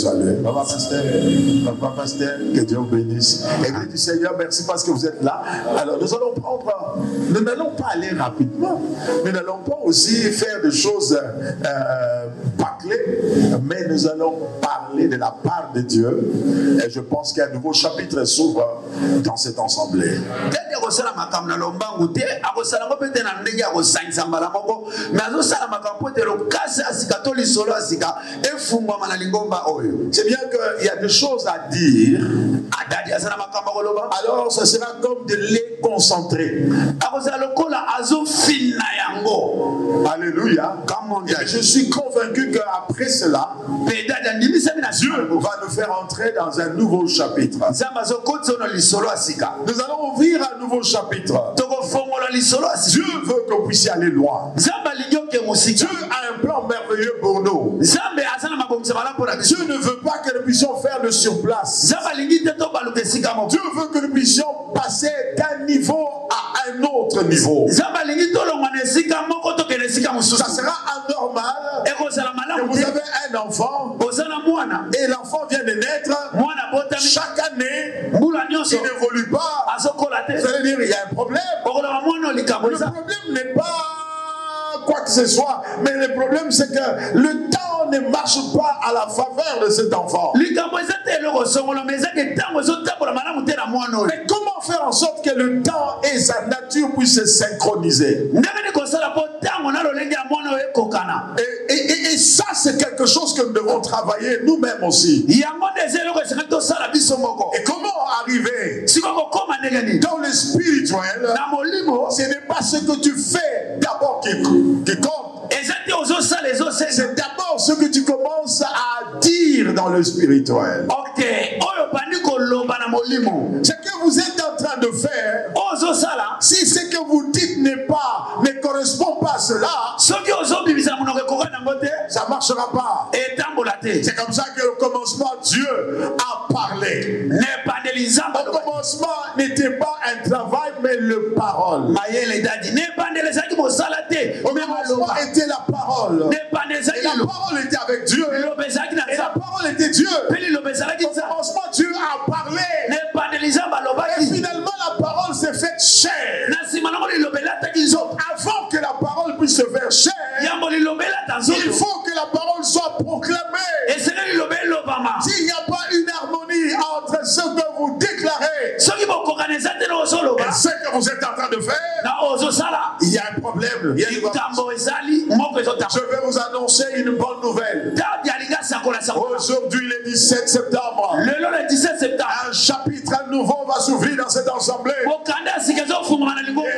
saluer. Papa Pasteur, que Dieu vous bénisse. Et bien du Seigneur, merci parce que vous êtes là. Alors nous allons prendre, nous n'allons pas aller rapidement. Nous n'allons pas aussi faire des choses bâclées, mais nous allons parler de la part de Dieu. Et je pense qu'un nouveau chapitre s'ouvre dans cette assemblée. C'est bien qu'il y a des choses à dire. Alors ce sera comme de lait concentré. Alléluia. Et je suis convaincu qu'après cela, Dieu va nous faire entrer dans un nouveau chapitre. Nous allons ouvrir un nouveau chapitre. Dieu veut que vous puissiez aller loin. Dieu a un plan merveilleux pour nous. Dieu ne veut pas que nous puissions faire le surplace. Dieu veut que nous puissions passer d'un niveau à un autre niveau. Ça sera anormal que vous avez un enfant et l'enfant vient de naître. Chaque année, il n'évolue pas. Vous allez dire, il y a un problème. Le problème n'est pas quoi que ce soit, mais le problème c'est que le temps ne marche pas à la faveur de cet enfant. Mais comment faire en sorte que le temps et sa nature puissent se synchroniser? Et ça, c'est quelque chose que nous devons travailler nous-mêmes aussi. Et comment arriver dans le spirituel? Ce n'est pas ce que tu fais d'abord qui compte. C'est d'abord ce que tu commences à dire dans le spirituel. Ce que vous êtes en train de faire, si ce que vous dites ne correspond pas à cela, ça ne marchera pas. C'est comme ça que au commencement, Dieu a parlé. Au commencement n'était pas un travail, mais le parole. Au commencement était la parole. Et la parole était avec Dieu. Et la parole était Dieu. Au commencement, Dieu a parlé. Et finalement, la parole s'est faite chair. Donc, avant que la parole puisse se faire chair, il faut que la parole soit proclamée. S'il n'y a pas une harmonie entre ce que vous déclarez et ce que vous êtes en train de faire, il y a un problème. Je vais vous annoncer une bonne nouvelle. Aujourd'hui, le 17 septembre, un chapitre nouveau va s'ouvrir dans cette assemblée. Et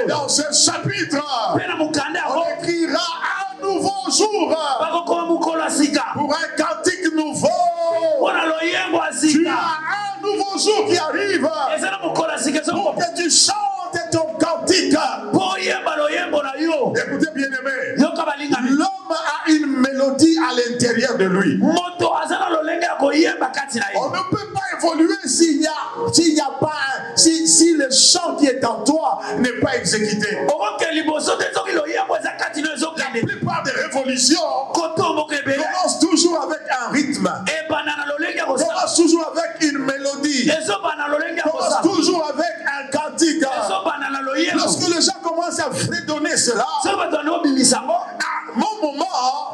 dans ce chapitre, on écrira un nouveau jour pour un cantique nouveau. Tu as un nouveau jour qui arrive pour que tu chantes ton cantique. Écoutez bien aimé, l'homme a une mélodie à l'intérieur de lui. On ne peut pas évoluer s'il n'y a pas, si le chant qui est en toi n'est pas exécuté. La plupart des révolutions commencent toujours avec un rythme, commencent toujours avec une mélodie, commencent toujours avec un cantique. Lorsque les gens commencent à fredonner cela, à mon moment,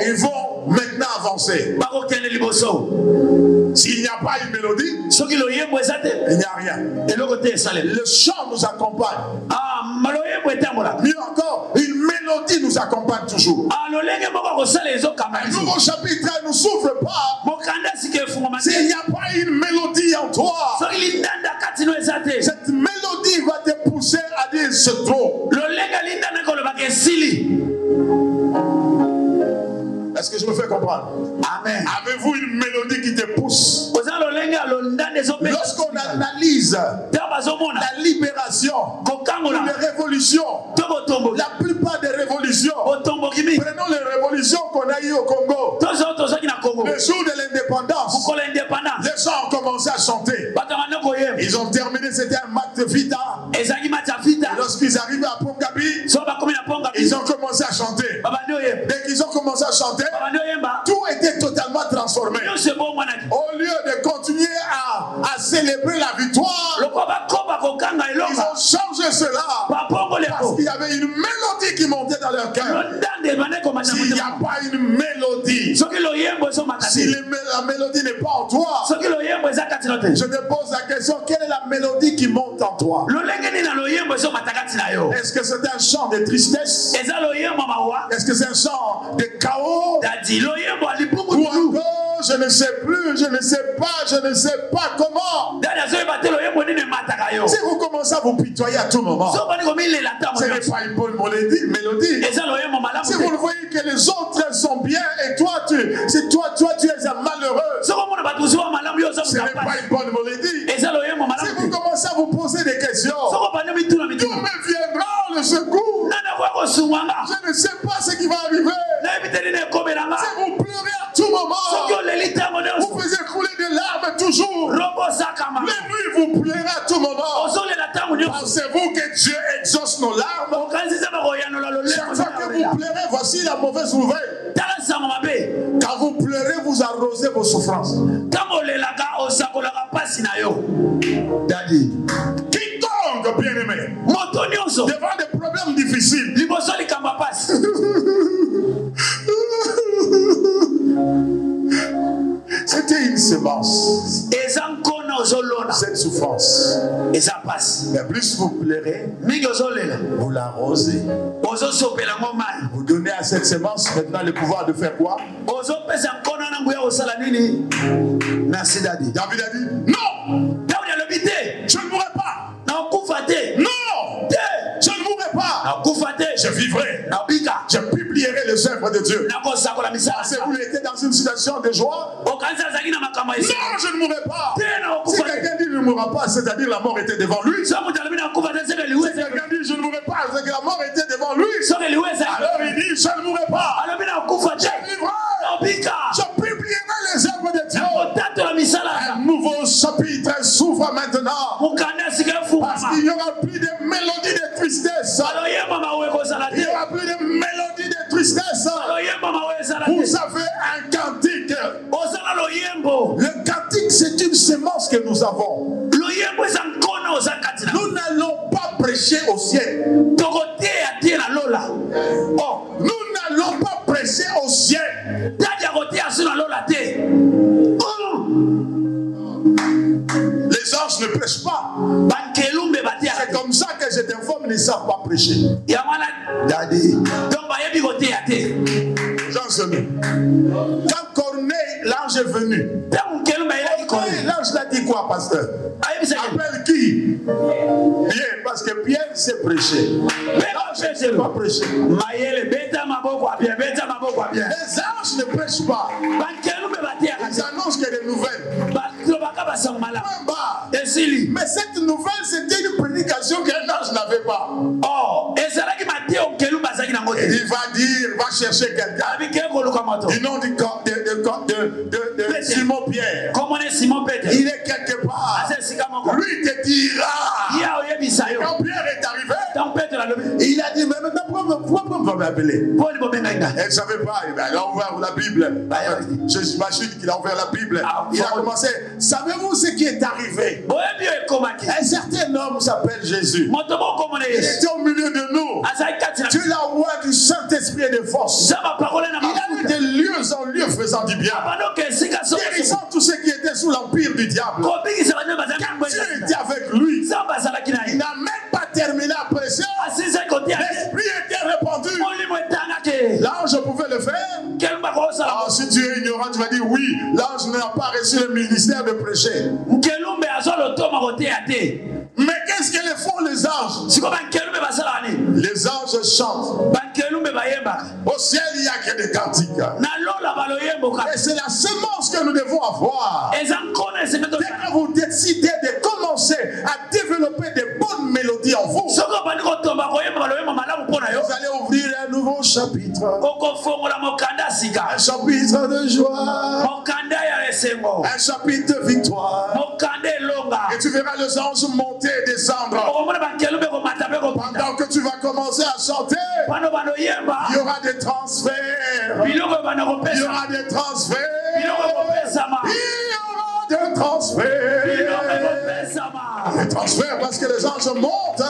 ils vont maintenant avancer. S'il n'y a pas une mélodie, il n'y a rien. Le chant nous accompagne. Mieux encore, une mélodie nous accompagne toujours. Un nouveau chapitre ne s'ouvre pas s'il n'y a pas une mélodie en toi. Cette mélodie va te pousser à dire c'est trop. Est-ce que je me fais comprendre? Amen. Avez-vous une mélodie qui te pousse? Lorsqu'on analyse la libération, les révolutions, la plupart des révolutions, prenons les révolutions qu'on a eues au Congo. Le jour de l'indépendance, les gens ont commencé à chanter. Ils ont terminé, c'était un match de Vita. Et lorsqu'ils arrivaient à Pongabi, ils ont commencé à chanter. Dès qu'ils ont commencé à chanter, tout était totalement transformé. transformé. Au lieu de continuer à célébrer la victoire, ils ont changé cela parce qu'il y avait une mélodie qui montait dans leur cœur. S'il n'y a pas une mélodie, si la mélodie n'est pas en toi, je te pose la question, quelle est la mélodie qui monte en toi? Est-ce que c'est un chant de tristesse? Est-ce que c'est un chant de chaos? Ou encore, je ne sais plus, je ne sais pas comment. Si vous commencez à vous pitoyer à tout moment, ce n'est pas une bonne mélodie. Si vous le voyez que les autres sont bien et toi tu es un malheureux, ce n'est pas une bonne mélodie. Si vous commencez à vous poser des questions, d'où me viendra le secours? Je ne sais pas ce qui va arriver. Si vous pleurez à tout moment, vous faisiez couler des larmes toujours. Les nuits vous pleurez à tout moment. Pensez-vous que Dieu exauce nos larmes? Chaque fois que vous pleurez, voici la mauvaise nouvelle. Quand vous pleurez, vous arrosez vos souffrances. Daddy, quiconque bien-aimé devant des problèmes difficiles, c'était une semence. Cette souffrance. Mais plus vous pleurez, vous l'arrosez. Vous donnez à cette semence maintenant le pouvoir de faire quoi? Merci Daddy. David a dit non. Je ne mourrai pas. Non. Je ne mourrai pas. Je vivrai. Je publierai les œuvres de Dieu. Si vous étiez dans une situation de joie, non, je ne mourrai pas. Si quelqu'un dit je ne mourra pas, c'est-à-dire la mort était devant lui. Si quelqu'un dit je ne mourrai pas, c'est que la mort était devant lui. Alors il dit je ne mourrai pas. Je vivrai. Je publierai les œuvres de Dieu. Un nouveau chapitre s'ouvre maintenant. Parce qu'il n'y aura plus de mélodie de tristesse. Il n'y aura plus de mélodie de tristesse. Vous avez un cantique. Le cantique, c'est une semence que nous avons. Nous n'allons pas prêcher au ciel. Oh, nous n'allons pas prêcher au ciel. Les anges ne prêchent pas. C'est comme ça que je t'informe, ils ne savent pas prêcher. Daddy. Jean Semé. Quand Corneille, l'ange est venu, l'ange l'a dit quoi, pasteur? Appelle qui? Pierre, parce que Pierre sait prêcher. L'ange ne sait pas prêcher. Les anges ne prêchent pas. Ils annoncent qu'il y a des nouvelles. Mais cette nouvelle, c'était une prédication qu'un ange n'avait pas. Il va dire, va chercher quelqu'un du nom de Simon Pierre. Il est quelque part. Lui te dira. Quand Pierre est arrivé, il a dit, mais maintenant pourquoi vous m'appelez? Elle ne savait pas. Il a ouvert la Bible. J'imagine qu'il a ouvert la Bible. Il a commencé. Savez-vous ce qui est arrivé? Un certain homme s'appelle Jésus. Il était au milieu de nous. Tu l'as roi du Saint-Esprit et de force. Il a eu de lieu en lieu faisant du bien, guérissant tous ceux qui étaient sous l'empire du diable. Quand Dieu était avec lui, il n'a même pas terminé la pression. L'esprit était répandu. L'ange pouvait le faire. Alors si tu es ignorant, tu vas dire oui, l'ange n'a pas reçu le ministère de prêcher. Mais qu'est-ce que font les anges? Les anges chantent. Au ciel, il n'y a que des cantiques. Et c'est la semence que nous devons avoir. Dès que vous décidez de commencer à développer des bonnes mélodies en vous, vous allez ouvrir un nouveau chapitre. Un chapitre de joie. Un chapitre de victoire. Et tu verras les anges monter et descendre. Pendant que tu vas commencer à chanter, il y aura des transferts. Il y aura des transferts. transfert. Les transferts parce que les anges montent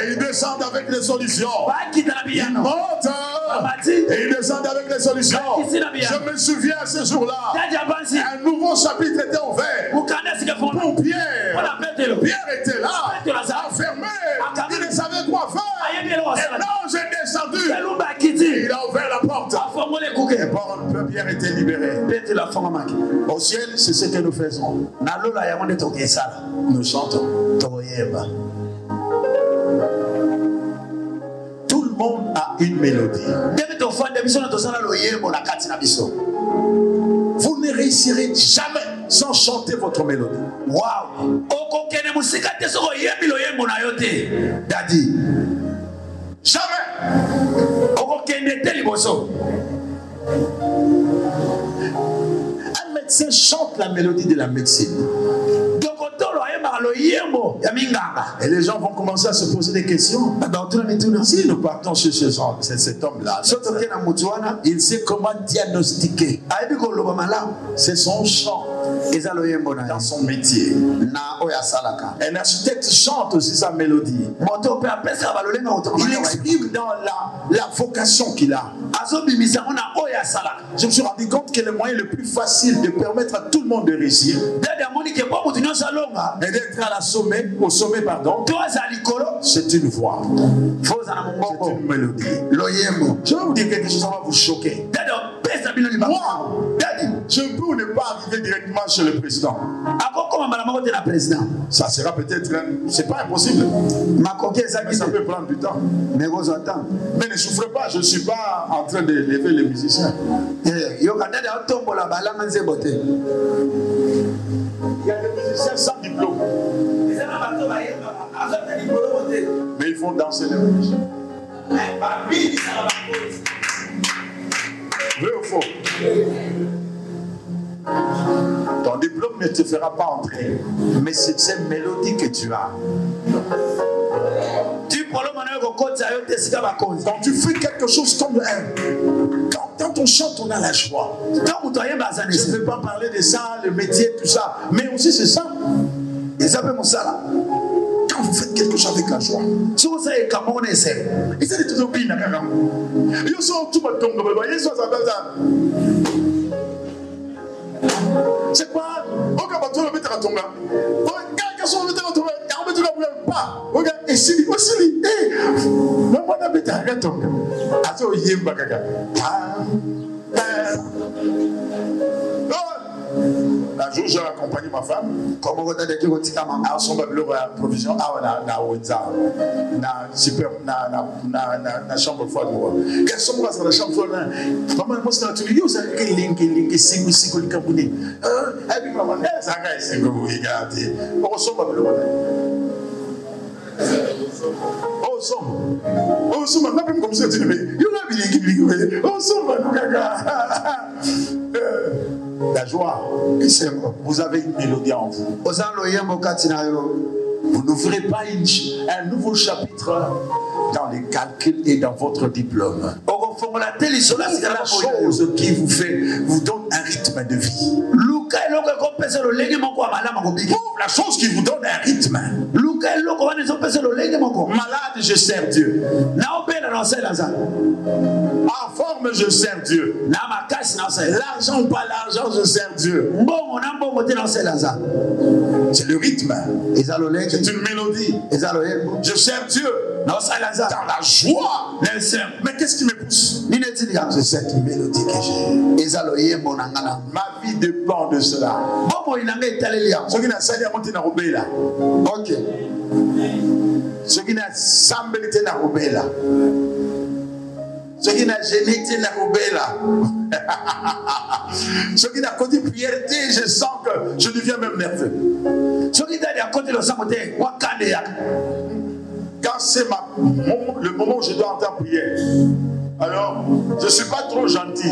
et ils descendent avec les solutions. Ils montent et ils descendent avec les solutions. Je me souviens ce jour-là, un nouveau chapitre était ouvert pour Pierre. Pierre était là, enfermé, il ne savait quoi faire. Et l'ange est descendu, il a ouvert la porte. Et Pierre était libéré. Au ciel, c'est ce que nous faisons. Nous chantons. Tout le monde a une mélodie. Vous ne réussirez jamais sans chanter votre mélodie. Wow. Daddy. Jamais. Un médecin chante la mélodie de la médecine. Et les gens vont commencer à se poser des questions. Si nous partons chez cet homme-là, il sait comment diagnostiquer. C'est son chant. Dans son métier. Un architecte chante aussi sa mélodie. Il exprime dans la vocation qu'il a. Je me suis rendu compte que le moyen le plus facile de permettre à tout le monde de réussir et d'être à la sommet, au sommet, pardon, c'est une voix. C'est une mélodie. Je vais vous dire quelque chose, ça va vous choquer. Moi, je peux ou ne pas arriver directement chez le président. Ça sera peut-être, c'est pas impossible. Mais ça peut prendre du temps. Mais ne souffrez pas, je ne suis pas en train de lever les musiciens. Il y a des musiciens sans diplôme. Mais ils font danser les musiques. Vrai ou faux? Ton diplôme ne te fera pas entrer. Mais c'est cette mélodie que tu as. Quand tu fais quelque chose comme quand on chante, on a la joie. Je ne veux pas parler de ça, le métier, tout ça. Mais aussi c'est ça. Et ça fait mon ça. Quand vous faites quelque chose avec la joie. Et ça est toujours bien. C'est quoi? Regarde, et si, un jour, j'ai accompagné ma femme. Comme on a dit, à son provision, na chambre froide. Quelle sont dans la chambre froide? Maman, moi, c'est naturel. Yo, c'est un link, c'est et puis, maman, ça c'est que vous regardez. On ressemble même comme ça, tu la joie, vous avez une mélodie en vous. Vous n'ouvrez pas un nouveau chapitre dans les calculs et dans votre diplôme. La chose qui vous donne un rythme de vie. La chose qui vous donne un rythme. Malade, je sers Dieu. En forme, je sers Dieu. L'argent ou pas l'argent, je sers Dieu. C'est le rythme. C'est une mélodie. Je sers Dieu. Dans la joie. Mais qu'est-ce qui me pousse? C'est cette mélodie que j'ai. Ma vie dépend de cela. Ce qui n'a sali à monter dans Robela. Ok. Ce qui n'a semblé dans Robela. Ce qui n'a gêné dans Robela. Ce qui n'a connu fierté, je sens que je deviens même nerveux. Ce qui n'a connu le samoté, quand c'est le moment où je dois entrer en prière, alors je ne suis pas trop gentil.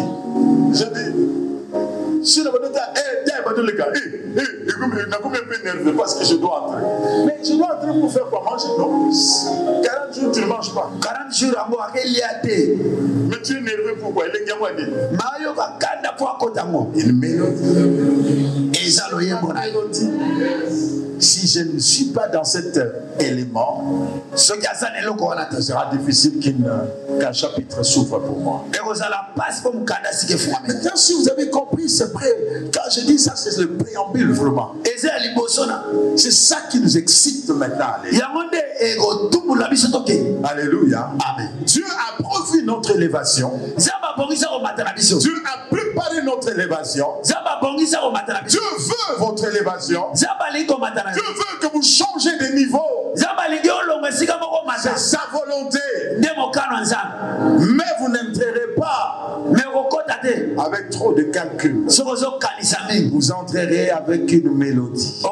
Je dis, si le bonheur est un peu nerveux parce que je dois entrer. Mais je dois entrer pour faire quoi? Manger? Non. 40 jours, tu ne manges pas. 40 jours, mais tu es nerveux pourquoi? Une mélodie. Si je ne suis pas dans cet élément, ce sera difficile qu'un chapitre s'ouvre pour moi. Maintenant, si vous avez compris, c'est prêt. Quand je dis ça, c'est le préambule vraiment. C'est ça qui nous excite maintenant. Alléluia. Amen. Dieu a prévu notre élévation. Dieu a préparé notre élévation. Dieu veut votre élévation. Dieu veut que vous changez de niveau. C'est sa volonté. Mais vous n'entrerez pas avec trop de calculs. Vous entrerez avec une mélodie.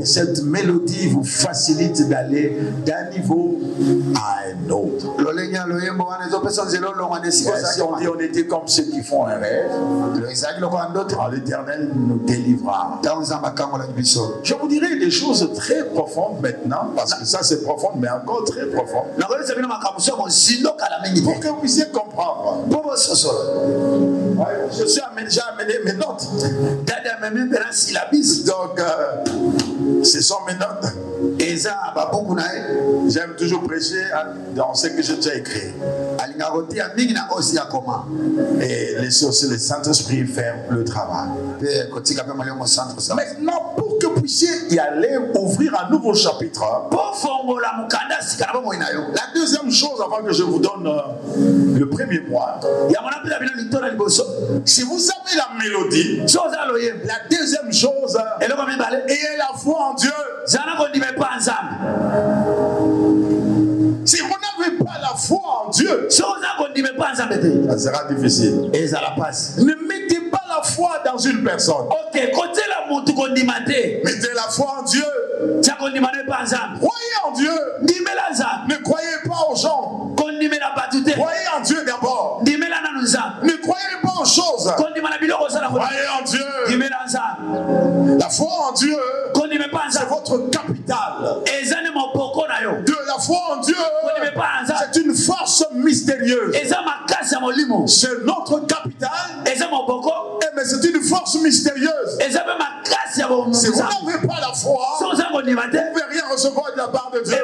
Et cette mélodie vous facilite d'aller d'un niveau à un autre. Si on dit on était comme ceux qui font un rêve, l'Éternel nous délivrera. Je vous dirai des choses très profondes maintenant, parce que ça c'est profond, mais encore très profond, pour que vous puissiez comprendre. Je suis déjà amené mes notes. Donc, ce sont mes notes. J'aime toujours prêcher dans ce que j'ai déjà écrit. Et laisser aussi le Saint-Esprit faire le travail. Maintenant, pour que vous puissiez y aller, ouvrir un nouveau chapitre. La deuxième chose, avant que je vous donne le premier point, si vous avez la mélodie, la deuxième chose, ayez la foi en Dieu. Si vous n'avez pas la foi en Dieu, ça sera difficile. Ne mettez pas la foi dans une personne. Mettez la foi en Dieu. Croyez en Dieu. Ne croyez pas aux gens. Croyez en Dieu d'abord. Ne croyez pas aux choses. Croyez en Dieu. La foi en Dieu, c'est votre capital. De la foi en Dieu, c'est une force mystérieuse. C'est notre capital, mais c'est une force mystérieuse. Si vous n'avez pas la foi, vous ne pouvez rien recevoir de la part de Dieu.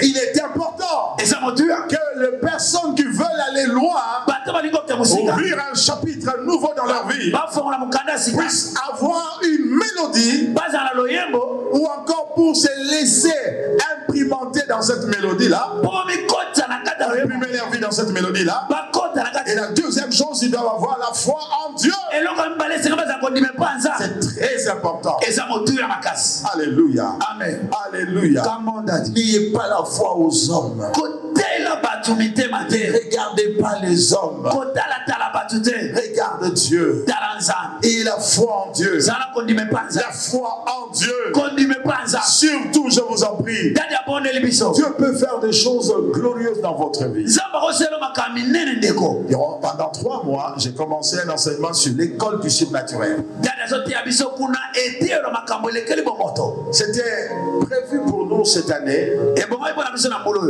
Il est important que les personnes qui veulent aller loin, ouvrir un chapitre nouveau dans leur vie, puissent avoir une mélodie, ou encore pour se laisser imprimenter dans cette mélodie-là, imprimer leur vie dans cette mélodie-là. Et la deuxième chose, ils doivent avoir la foi en Dieu. C'est très important. Alléluia. Amen. Alléluia. N'ayez pas la foi aux hommes. Ne regardez pas les hommes. Regarde Dieu. Et la foi en Dieu. La foi en Dieu. Surtout, je vous en prie. Dieu peut faire des choses glorieuses dans votre vie. Pendant 3 mois, j'ai commencé un enseignement sur l'école du surnaturel. C'était prévu pour nous cette année.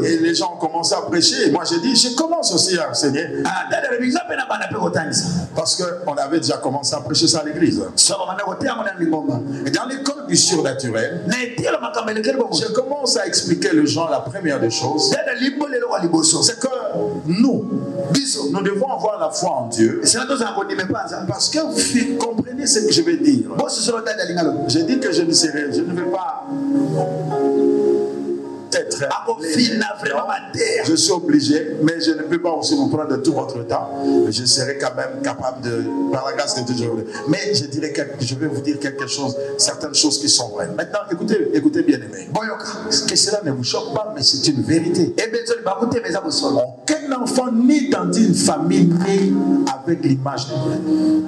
Et les gens ont commencé à prêcher. Et moi, j'ai dit, je commence aussi à enseigner. Parce qu'on avait déjà commencé à prêcher ça à l'église. Et dans l'école du surnaturel, je commence à expliquer aux gens la première des choses. C'est que nous devons avoir la foi en Dieu. Parce que vous comprenez ce que je vais dire. Je dis que je ne vais pas être je suis obligé, mais je ne peux pas aussi vous prendre tout votre temps. Je serai quand même capable de, par la grâce de Dieu. Mais je vais vous dire quelque chose, certaines choses qui sont vraies. Maintenant, écoutez bien aimé. Que cela ne vous choque pas, mais c'est une vérité. Aucun enfant né dans une famille née avec l'image de Dieu.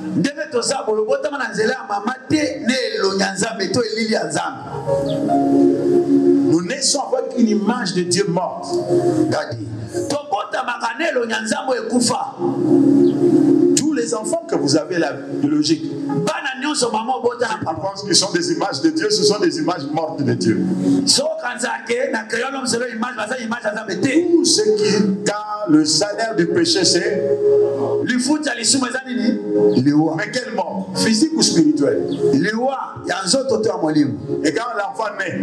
Nous naissons avec une image de Dieu morte. Tous les enfants que vous avez la biologique, je pense qu'ils sont des images de Dieu, ce sont des images mortes de Dieu. Tout ce qui, quand le salaire du péché, c'est mais quelle mort? physique ou spirituel. Et quand l'enfant naît,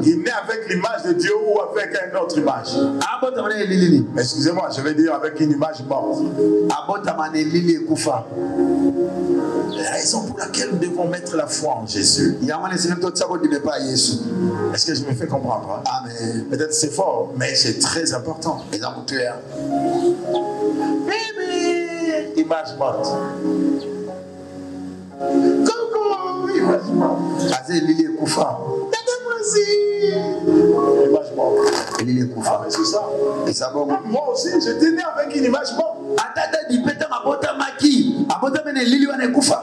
il naît avec l'image de Dieu ou avec une autre image. Excusez-moi, je vais dire avec une image morte. La raison pour laquelle nous devons mettre la foi en Jésus. Est-ce que je me fais comprendre? Amen. Peut-être c'est fort, mais c'est très important. Image morte. Coucou, image morte. Image morte. Ah, mais c'est ça. Moi aussi, j'étais né avec une image morte.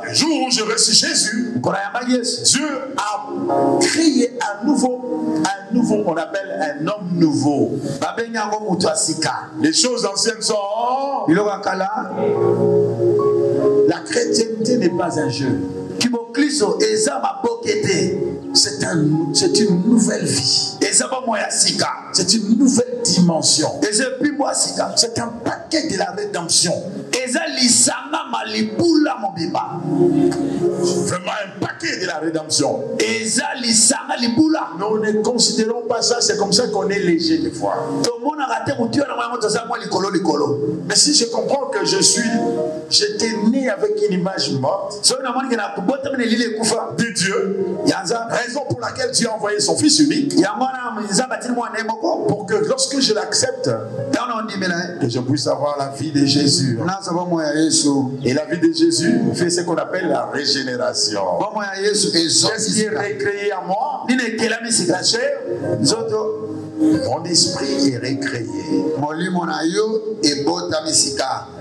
Le jour où je reçus Jésus, Dieu a créé un nouveau, on appelle un homme nouveau. Les choses anciennes sont. La chrétienté n'est pas un jeu. C'est une nouvelle vie. C'est une nouvelle dimension. C'est un paquet de la rédemption. Vraiment un paquet de la rédemption. Nous ne considérons pas ça, c'est comme ça qu'on est léger des fois. Mais si je comprends que j'étais né avec une image morte de Dieu, raison pour laquelle Dieu a envoyé son Fils unique, pour que lorsque je l'accepte, que je puisse avoir la vie de Jésus. Et la vie de Jésus fait ce qu'on appelle la régénération. Qu'est-ce qui est récréé en moi? La chair. Mon esprit est récréé.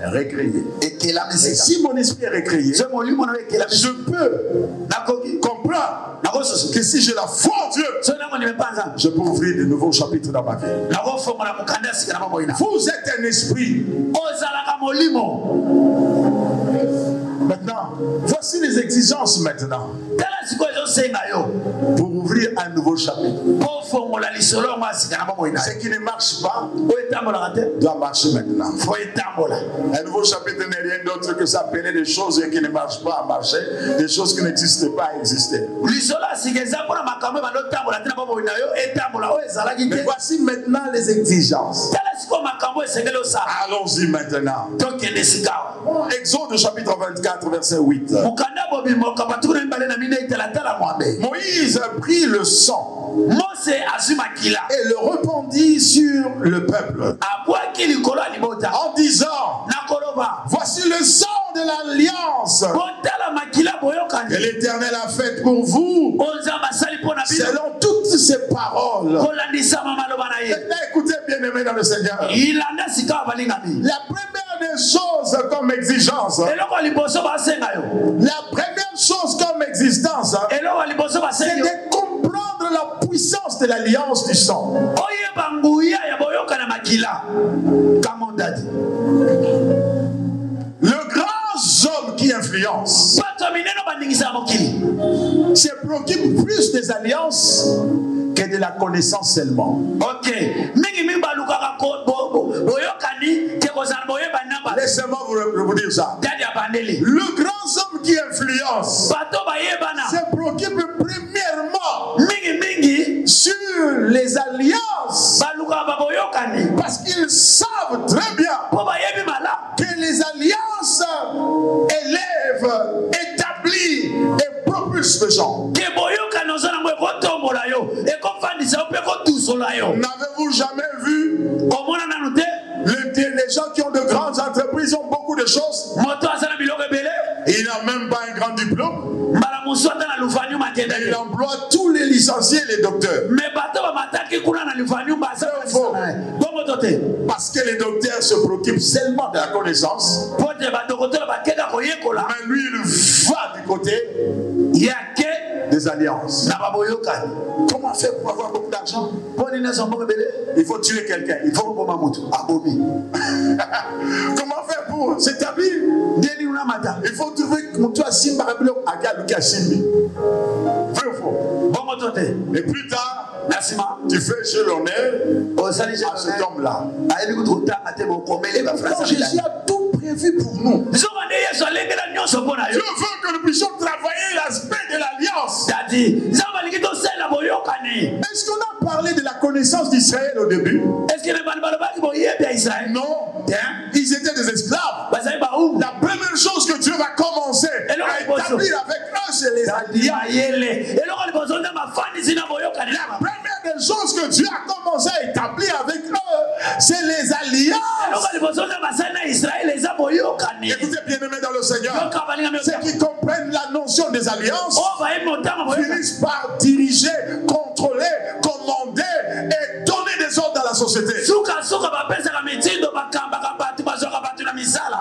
Récréé. Et si mon esprit est récréé, je peux comprendre que si j'ai la foi en Dieu, je peux ouvrir de nouveaux chapitres dans ma vie. Vous êtes un esprit. Maintenant, voici les exigences maintenant. Pour ouvrir un nouveau chapitre. Ce qui ne marche pas doit marcher maintenant. Un nouveau chapitre n'est rien d'autre que s'appeler des choses qui ne marchent pas à marcher, des choses qui n'existent pas à exister. Mais voici maintenant les exigences. Allons-y maintenant. Exode chapitre 24, verset 8. Moïse a pris le sang et le répandit sur le peuple en disant: voici le sang de l'alliance que l'Éternel a faite pour vous selon toutes ses paroles. Maintenant, écoutez, bien-aimés dans le Seigneur, la première des choses comme exigence, la première chose comme existence, c'est de comprendre la puissance de l'alliance du sang. Comme on a dit, le grand homme qui influence se préoccupe plus des alliances que de la connaissance seulement. Ok. Laissez-moi vous dire ça. Le grand homme qui influence se préoccupe premièrement sur les alliances, parce qu'ils savent très bien que les alliances élèvent, établissent et propulsent les gens. N'avez-vous jamais vu les gens qui ont de grandes entreprises ont beaucoup de choses? Il n'a même pas un grand diplôme. Il emploie tous les licenciés et les docteurs. Parce que les docteurs se préoccupent seulement de la connaissance. Mais lui, il va du côté des alliances. Comment faire pour avoir beaucoup d'argent? Il faut tuer quelqu'un. Il faut comment faire pour s'établir? Il faut trouver toi Simba à Simbi. Vrai ou faux? Et plus tard, tu fais chez l'honneur à cet homme-là. Jésus a tout prévu pour nous. Dieu veut que nous puissions travailler l'aspect de l'alliance. Est-ce qu'on a parlé de la connaissance d'Israël au début? Non. Ils étaient des esclaves. La première chose que Dieu va commencer à établir avec eux, c'est les alliances. La première des choses que Dieu a commencé à établir avec eux, c'est les alliances. Écoutez, bien-aimés dans le Seigneur, ceux qui comprennent la notion des alliances finissent par diriger, contrôler, commander et donner des ordres dans la société.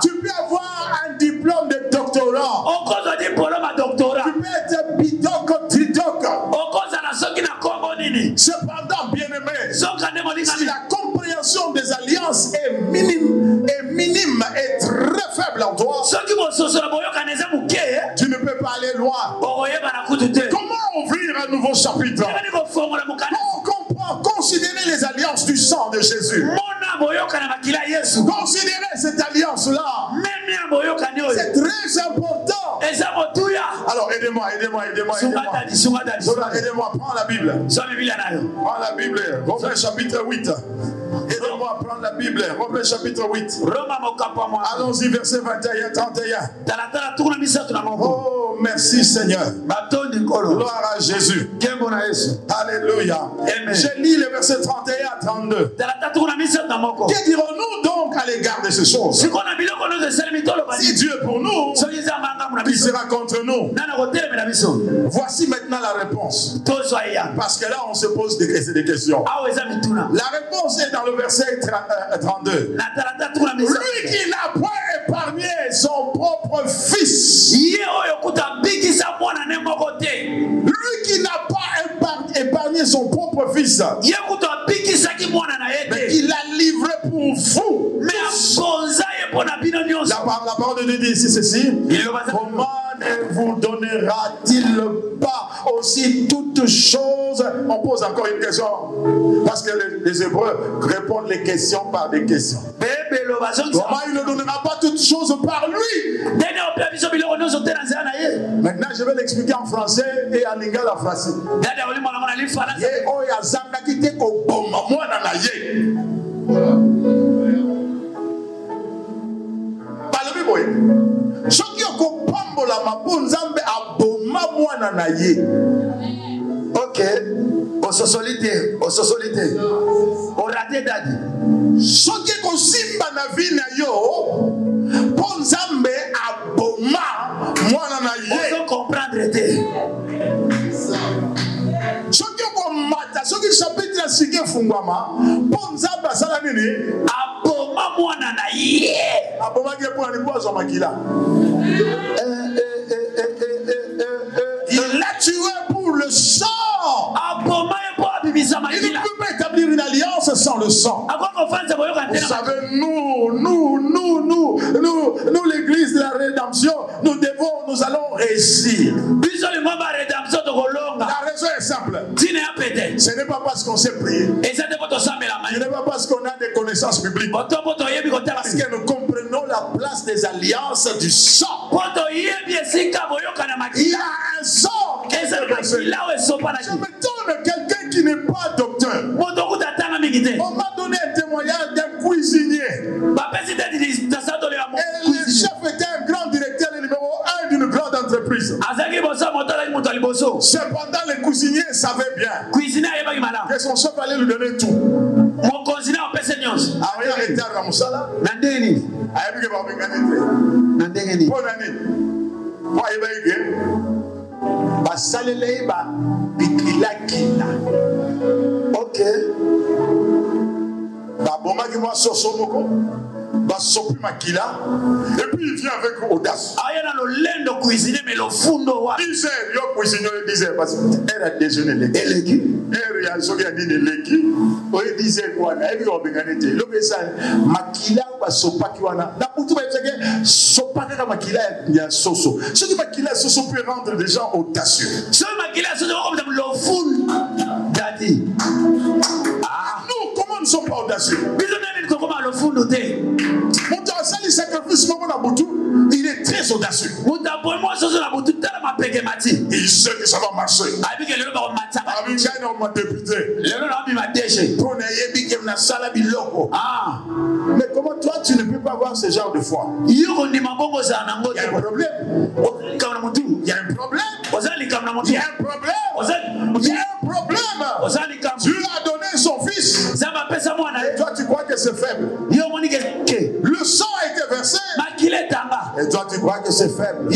Tu peux avoir un diplôme de doctorat. Tu peux être bidoc, tridoc. Cependant, bien-aimé, si la compréhension des alliances est minime et très faible en toi, tu ne peux pas aller loin. Comment ouvrir un nouveau chapitre? On comprend, considérer les alliances du sang de Jésus. Considérez cette alliance-là. C'est très important. Alors aidez-moi. Aidez-moi, prends la Bible. Prends la Bible, Romains chapitre 8. Aidez-moi à prendre la Bible, Romains chapitre 8. Allons-y, verset 21-31. Oh, merci Seigneur. Gloire à Jésus. Alléluia. Je lis le verset 31 à 32. Que dirons-nous donc à l'égard de ces choses? Si Dieu est pour nous, qui sera contre nous? Voici maintenant la réponse. Parce que là, on se pose des questions. La réponse est dans le verset 32. Lui qui n'a point épargné son propre fils. Lui qui n'a pas épargné son propre fils. Mais il l'a livré pour vous. La parole de Dieu dit ici ceci. Comment ne vous donnera-t-il pas aussi toutes choses? On pose encore une question. Parce que les Hébreux répondent les questions par des questions. Comment il ne donnera pas toutes choses par lui? Maintenant, je vais l'expliquer en français et en lingala français. Ok, au socialité, au raté dadi. Soki ko simba na vie na yo, ponzambe aboma mwana na ye. On peut comprendre te. Soki ko mata, soki chapitre sike fungwama, ponzamba sala nini? Aboma mwana na ye. Aboma ke pour ni pozo makila. Il l'a tué pour le sang. Il ne peut pas établir une alliance sans le sang. Vous savez, nous l'église de la rédemption, nous allons réussir. La raison est simple. Ce n'est pas parce qu'on sait prier. Ce n'est pas parce qu'on a des connaissances bibliques. Parce que nous comprenons la place des alliances du sang. Il y a un sang. Je me tourne quelqu'un qui n'est pas docteur. On m'a donné un témoignage d'un cuisinier. Et le chef était un grand directeur, le numéro 1 d'une grande entreprise. Cependant, le cuisinier savait bien que son chef allait lui donner tout. Ok. Et puis il vient avec audace. Il disait parce qu'elle a déjeuné elle disait quoi? Ce qui makila soso peut rendre des gens audacieux. Nous, comment nous ne sommes pas audacieux? Mon sacrifice, sais que ça va marcher. Mais comment toi tu ne peux pas avoir ce genre de foi? Il y a un problème. Il y a un problème. Il y a un problème. Il y a un problème. Dieu a donné son fils. Et toi tu crois que c'est faible. Le sang a été versé. Et toi tu crois que c'est faible.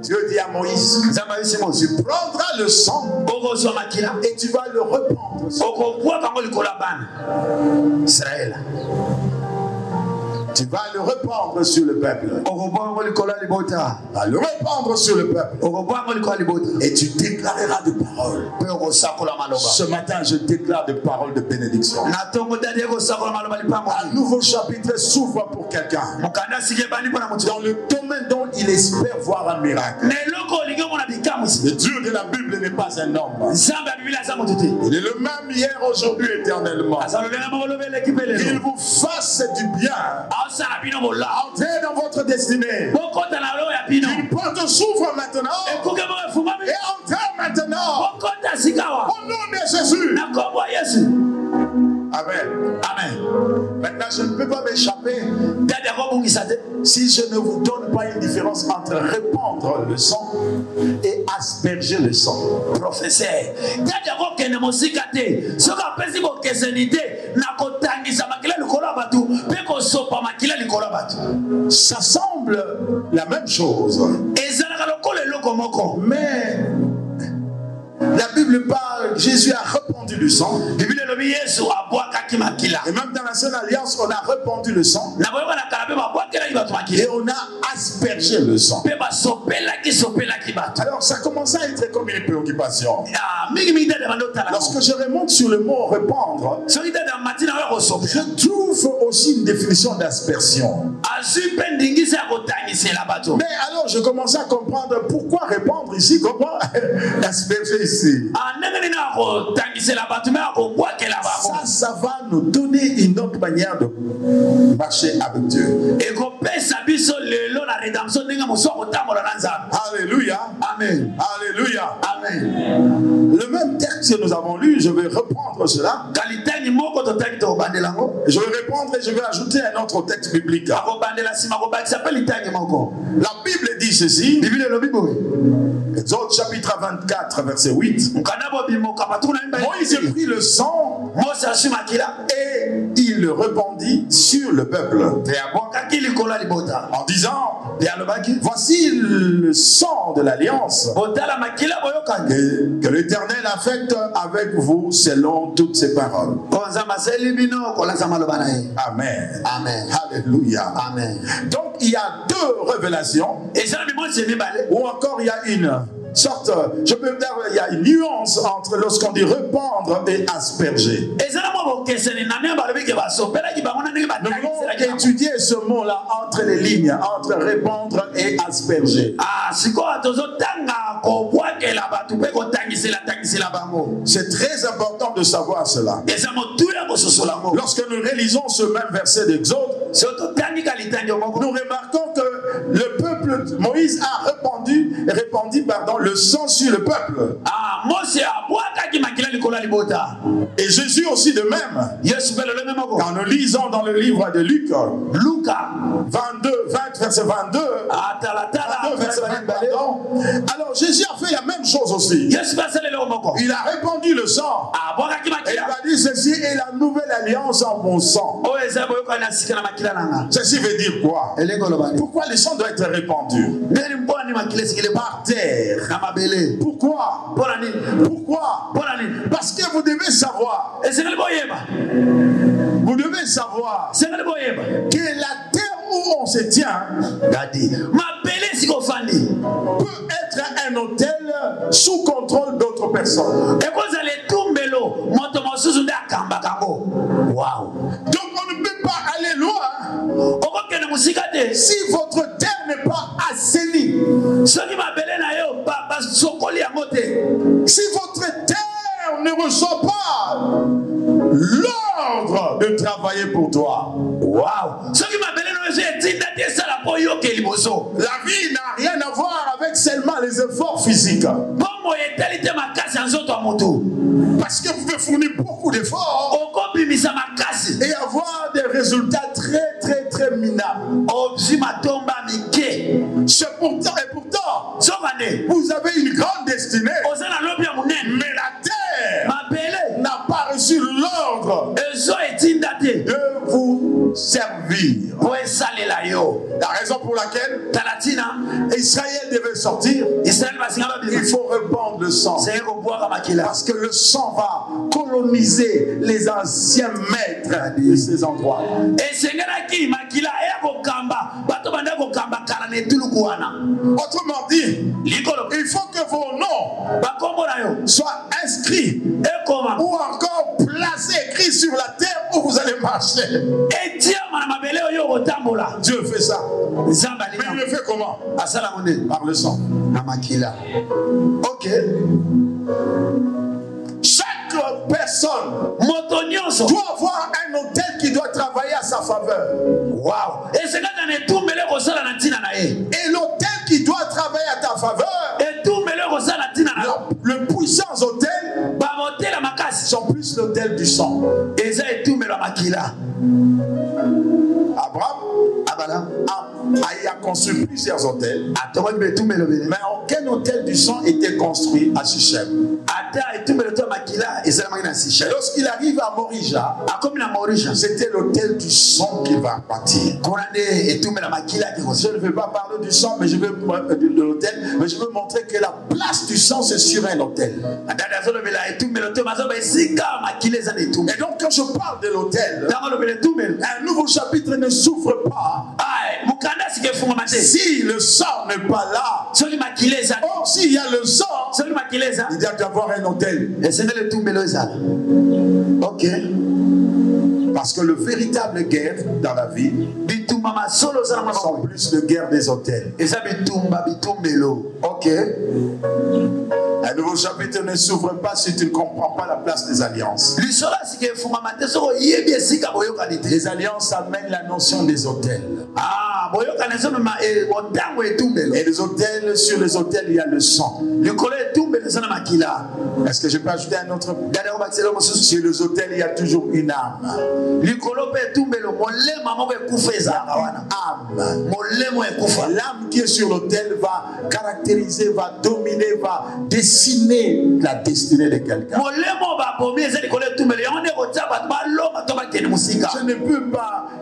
Dieu dit à Moïse, tu prendras le sang et tu vas le répandre Israël. Tu vas le répandre sur le peuple. Le répandre sur le peuple. Et tu déclareras des paroles. Ce matin, je déclare des paroles de bénédiction. Un nouveau chapitre s'ouvre pour quelqu'un. Dans le domaine dont il espère voir un miracle. Le Dieu de la Bible n'est pas un homme. Il est le même hier, aujourd'hui, éternellement. Qu'il vous fasse du bien. Entrez dans votre destinée. Une porte s'ouvre maintenant. Et entrez maintenant. Au nom de Jésus. Amen. Amen. Maintenant, je ne peux pas m'échapper si je ne vous donne pas une différence entre répandre le sang et asperger le sang. Professeur, ça semble la même chose. Mais la Bible parle, Jésus a répandu le sang. Et même dans l'ancienne alliance, on a répandu le sang. Et on a aspergé le sang. Alors ça commence à être comme une préoccupation. Lorsque je remonte sur le mot répandre, je trouve aussi une définition d'aspersion. Mais alors je commence à comprendre pourquoi répandre ici, comment asperger ici. Ça va nous donner une autre manière de marcher avec Dieu. Alléluia. Amen. Alléluia. Amen. Le même texte que nous avons lu, je vais reprendre cela. Je vais répondre et je vais ajouter un autre texte biblique. La Bible dit ceci. Exode chapitre 24, verset 8. Moïse prit le sang et il le répandit sur le peuple en disant, voici le sang de l'alliance que l'Éternel a fait avec vous selon toutes ses paroles. Amen. Amen. Alléluia. Amen. Donc il y a deux révélations, ou encore il y a une sorte, je peux dire, il y a une nuance entre lorsqu'on dit répandre et asperger. Nous voulons étudier ce mot-là entre les lignes, entre répandre et asperger. C'est très important de savoir cela. Lorsque nous réalisons ce même verset d'Exode, nous remarquons que le peuple, Moïse a répandu le sang sur le peuple. Et Jésus aussi de même. Quand nous lisons dans le livre de Luc, 20 verset 22, verset 22, alors Jésus a fait la même chose aussi. Il a répandu le sang. Et il a dit, ceci est la nouvelle alliance en mon sang. Ceci veut dire quoi? Pourquoi le sang doit être répandu par terre? Pourquoi? Pourquoi? Parce que vous devez savoir. Vous devez savoir que la terre où on se tient peut être un hôtel sous contrôle d'autres personnes. Wow. Donc on ne peut pas aller loin si votre terre n'est pas assainie. Si votre terre ne reçoit pas l'ordre de travailler pour toi. Wow. La vie n'a rien à voir faites seulement les efforts physiques. Parce que vous pouvez fournir beaucoup d'efforts et avoir des résultats très très très minables. C'est pourtant, et pourtant, vous avez une grande destinée, mais la terre n'a pas reçu l'ordre de vous servir. La raison pour laquelle Israël devait sortir, il faut répandre le sang. Parce que le sang va coloniser les anciens maîtres de ces endroits. Autrement dit, il faut que vos noms soient inscrits ou encore placés, écrits sur la terre où vous allez marcher. Dieu fait ça. Mais il le fait comment? Par le sang. Ok. Chaque personne doit avoir un autel qui doit travailler à sa faveur. Wow. Et l'autel qui doit travailler à ta faveur, le puissant autel sont plus l'autel du sang. Abraham a construit plusieurs hôtels, mais aucun hôtel du sang était construit à Sichem. Lorsqu'il arrive à Morija, c'était l'hôtel du sang qui va bâtir. Je ne vais pas parler du sang, mais je veux de l'hôtel, mais je veux montrer que la place du sang c'est sur un hôtel. Et donc quand je parle de l'hôtel, un nouveau chapitre ne s'ouvre pas si le sang n'est pas là. Or s'il y a le sang, il doit y avoir un hôtel. Ok. Parce que le véritable guerre dans la vie sont plus de guerre des hôtels. Ok. Un nouveau chapitre ne s'ouvre pas si tu ne comprends pas la place des alliances. Les alliances amènent la notion des hôtels. Et les hôtels, sur les hôtels, il y a le sang. Est-ce que je peux ajouter un autre? Sur les hôtels, il y a toujours une âme. L'âme qui est sur l'autel va caractériser, va dominer, va dessiner la destinée de quelqu'un.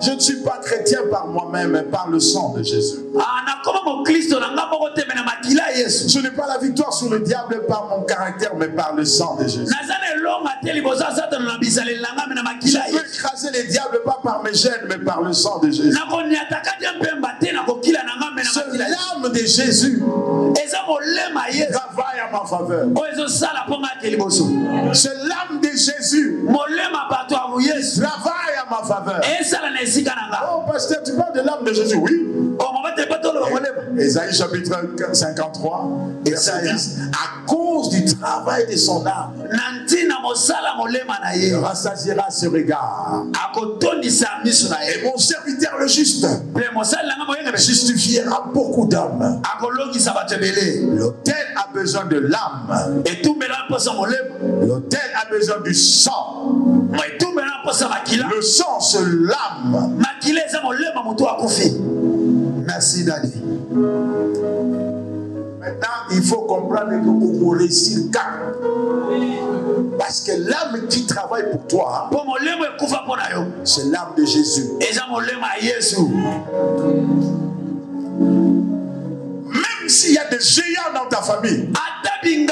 Je ne suis pas chrétien par moi-même, mais par le sang de Jésus. Je n'ai pas la victoire sur le diable par mon caractère, mais par le sang de Jésus. Je peux écraser les diables pas par mes gènes, mais par le sang de Jésus. C'est l'âme de Jésus travaille à ma faveur. C'est l'âme de Jésus travaille à ma faveur. Oh pasteur, tu parles de l'âme de Jésus? Oui. Ésaïe chapitre 53 verset 10. À cause du travail de son âme, il rassasiera ce regard. Et mon serviteur le juste justifiera beaucoup d'âmes. L'autel a besoin de l'âme. L'autel a besoin du sang. Le sang, c'est l'âme. Merci Dani. Maintenant, il faut comprendre que vous réussissez parce que l'âme qui travaille pour toi, c'est l'âme de Jésus. Même s'il y a des géants dans ta famille, ils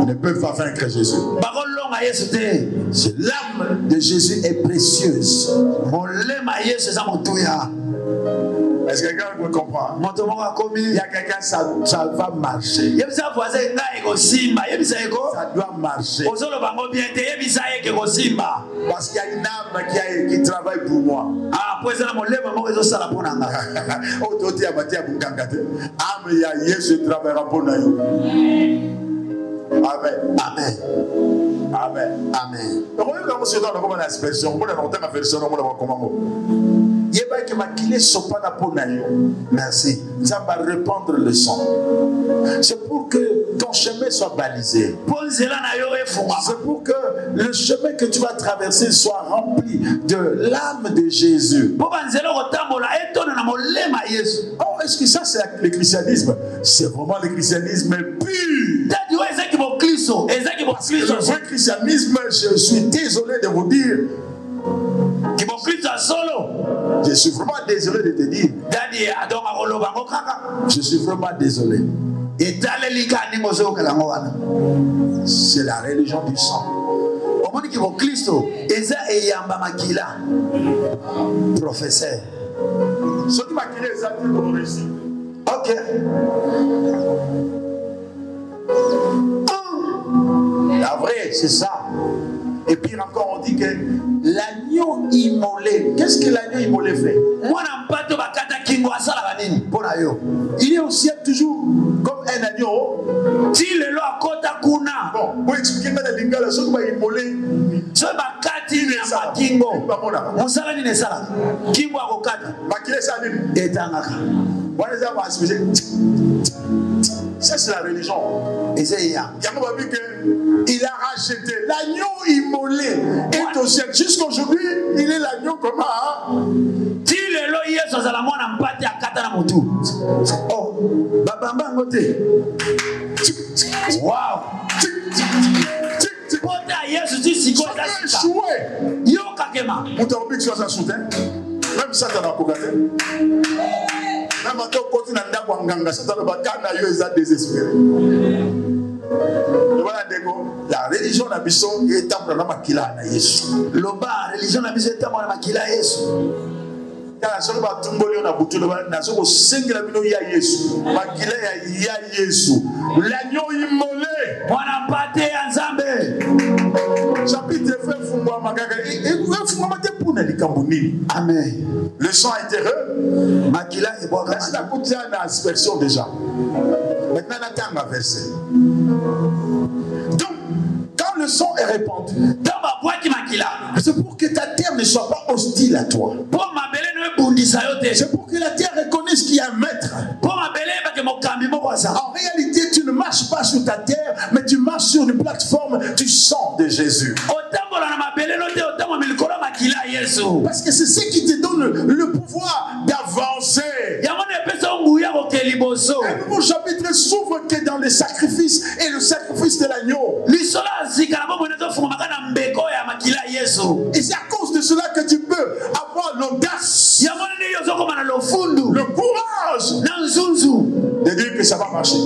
ne peuvent pas vaincre Jésus. L'âme de Jésus est précieuse. Est-ce que quelqu'un me comprend? Il y a quelqu'un, ça va marcher. Ça doit marcher. Parce qu'il y a une âme qui travaille pour moi. Jésus travaillera pour nous. Amen. Amen. Amen. Amen. Merci. Ça va répandre le sang. C'est pour que ton chemin soit balisé. C'est pour que le chemin que tu vas traverser soit rempli de l'âme de Jésus. Oh, est-ce que ça c'est le christianisme? C'est vraiment le christianisme pur. Parce que le vrai christianisme, je suis désolé de vous dire, je suis vraiment désolé de te dire, je suis vraiment désolé. C'est la religion du sang. Professeur. Ok. La vraie, c'est ça. Et puis encore, on dit que l'agneau immolé. Qu'est-ce que l'agneau immolé fait? Il est aussi toujours comme un agneau. Bon, pour expliquer dans les lingala, ce qui va immoler. Ça c'est la religion. Et c'est il a racheté l'agneau immolé est au ciel. Jusqu'aujourd'hui, il est l'agneau comment? Oh, babamba ngote. Wow. Même ça, t'en as pas. Même quand on continue à ndakwa ça t'en a pas désespéré. La religion na biso est dans la makila na Yesu. Loba religion na biso est dans la makila Yesu. Quand on va tomber na butu na soko sengela bino ya Yesu. Makila ya Yesu. L'agneau immolé. Bwana mpate ya Nzambe. Chapitre 20 fungwa makaka. Et fungwa mate puna likambo nini. Amen. Le sang est heureux. Makila et boka. C'est la coutille na aspersion déjà. Maintenant on attend ma verset. Donc, quand le sang est répandu, c'est pour que ta terre ne soit pas hostile à toi. C'est pour que la terre reconnaisse qu'il y a un maître. En réalité, tu ne marches pas sur ta terre, mais tu marches sur une plateforme du sang de Jésus. Parce que c'est ce qui te donne le pouvoir d'avancer. Un nouveau chapitre s'ouvre que dans les sacrifices et le sacrifice de l'agneau. Et c'est à cause de cela que tu peux avoir l'audace, le courage de dire que ça va marcher.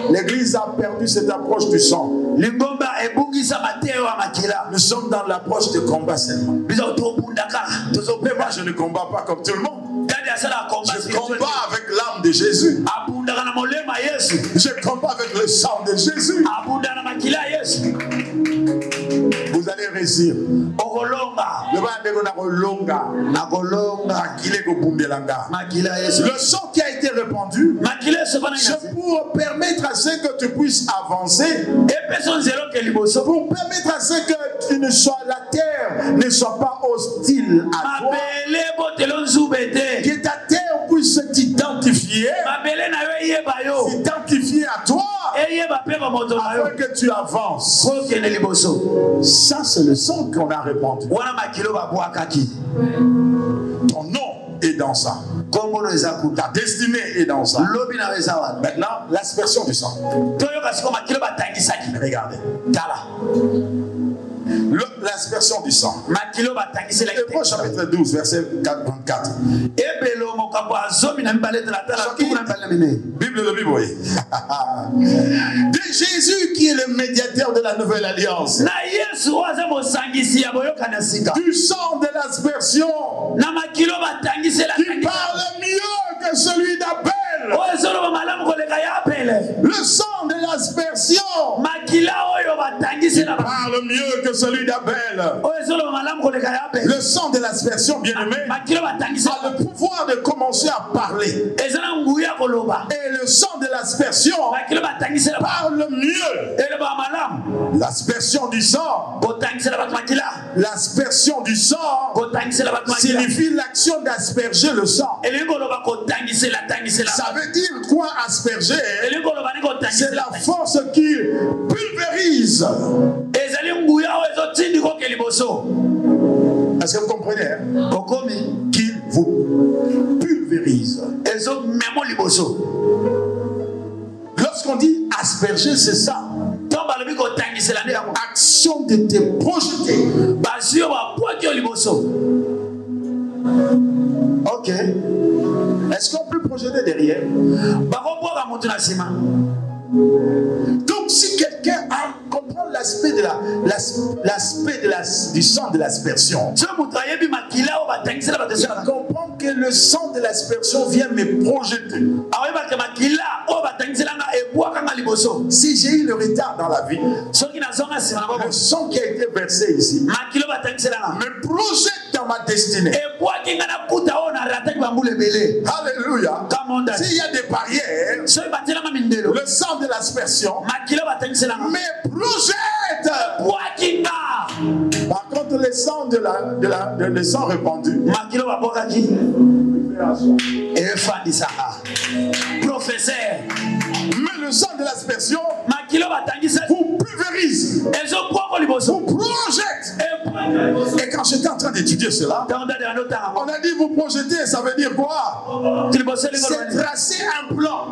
L'église a perdu cette approche du sang. Nous sommes dans l'approche de combat seulement. Mais moi, je ne combats pas comme tout le monde. Je combats avec l'âme de Jésus. Je combats avec le sang de Jésus. Vous allez réussir. Le sang qui a été répandu, c'est pour permettre à ce que tu puisses avancer, pour permettre à ce que tu ne sois, la terre ne soit pas hostile à toi, que ta terre puisse t'identifier à toi, afin que tu avances. Ça c'est le sang qu'on a répandu. Ton nom est dans ça. Ta destinée est dans ça. Maintenant, l'aspersion du sang. Regardez. L'aspersion du sang. Hébreux chapitre 12, verset 44. Bible de Bible, oui. De Jésus qui est le médiateur de la nouvelle alliance. Du sang de l'aspersion qui parle mieux que celui d'Abel. Le sang de l'aspersion parle mieux que celui d'Abel. Le sang de l'aspersion, bien-aimé, a le pouvoir de commencer à parler. Et le sang de l'aspersion parle mieux. L'aspersion du sang, l'aspersion du sang signifie l'action d'asperger le sang. Ça veut dire quoi asperger? C'est la force qui pulvérise. Est-ce que vous comprenez? Qui vous pulvérise. Lorsqu'on dit asperger, c'est ça. Action de te projeter. Ok. Est-ce qu'on peut projeter derrière? Donc si quelqu'un comprend l'aspect du sang de l'aspersion, il comprend que le sang de l'aspersion vient me projeter. Si j'ai eu le retard dans la vie, le sang qui a été versé ici me projette dans ma destinée. Alléluia. S'il y a des barrières, le sang de l'aspersion me projette. Par contre, le sang le sang répandu, professeur, mais le sang de l'aspersion vous pulvérise, vous projette. Et quand j'étais en train d'étudier cela, on a dit vous projeter, ça veut dire quoi? C'est tracer un plan.